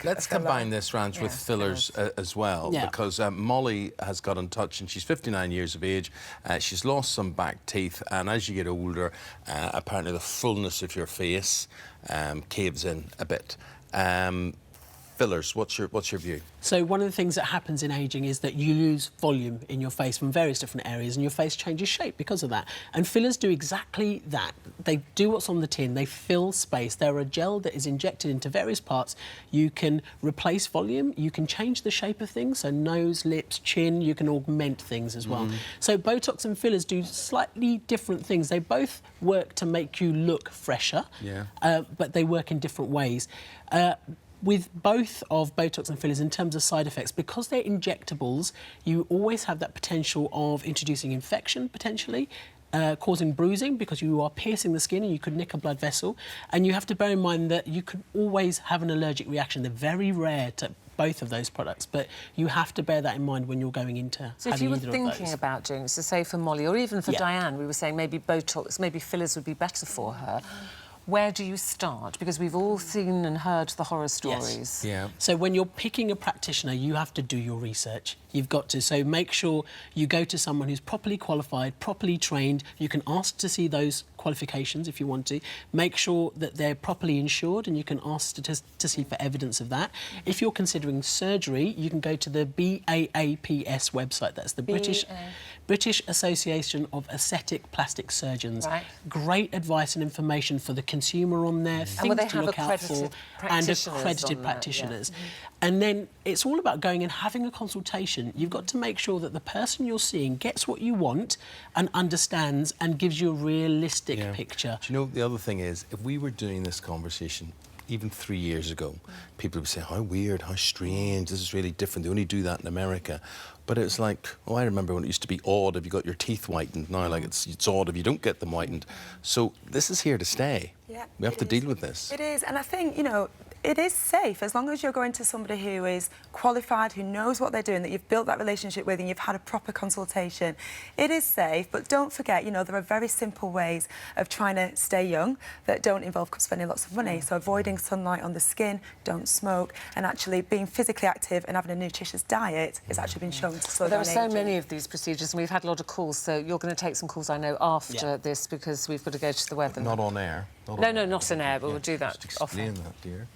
Let's combine this, Ranj, with fillers as well, because Molly has got in touch and she's 59 years of age. She's lost some back teeth, and as you get older, apparently the fullness of your face caves in a bit. Fillers, what's your view? So one of the things that happens in ageing is that you lose volume in your face from various different areas, and your face changes shape because of that. And fillers do exactly that. They do what's on the tin. They fill space. They're a gel that is injected into various parts. You can replace volume. You can change the shape of things, so nose, lips, chin. You can augment things as well. So Botox and fillers do slightly different things. They both work to make you look fresher, but they work in different ways. With both of Botox and fillers, in terms of side effects, because they're injectables, you always have that potential of introducing infection, potentially, causing bruising, because you are piercing the skin and you could nick a blood vessel. And you have to bear in mind that you could always have an allergic reaction. They're very rare to both of those products, but you have to bear that in mind when you're going into So if you were thinking about doing this, so say for Molly, or even for Diane, we were saying maybe Botox, maybe fillers would be better for her. Where do you start? Because we've all seen and heard the horror stories. Yes. So when you're picking a practitioner, you have to do your research. You've got to. So make sure you go to someone who's properly qualified, properly trained. You can ask to see those qualifications if you want to. Make sure that they're properly insured, and you can ask to see for evidence of that. If you're considering surgery, you can go to the BAAPS website. That's the British Association of Aesthetic Plastic Surgeons. Right. Great advice and information for the consumer on there, things to look out for, and accredited practitioners. And then it's all about going and having a consultation. You've got to make sure that the person you're seeing gets what you want and understands and gives you a realistic picture. Do you know, the other thing is, if we were doing this conversation even 3 years ago, people would say, how weird, how strange, this is really different, they only do that in America. But it's like, oh, I remember when it used to be odd if you got your teeth whitened. Now, like, it's odd if you don't get them whitened. So this is here to stay. Yeah, we have to deal with this. It is, and I think, you know, it is safe as long as you're going to somebody who is qualified, who knows what they're doing, that you've built that relationship with and you've had a proper consultation. It is safe, but don't forget, you know, there are very simple ways of trying to stay young that don't involve spending lots of money. So avoiding sunlight on the skin, don't smoke, and actually being physically active and having a nutritious diet has actually been shown to slow down aging. There are so many of these procedures, and we've had a lot of calls, so you're going to take some calls, I know, after this, because we've got to go to the weather. Not on air. No, not on air, but we'll do that off air. Explain that, dear.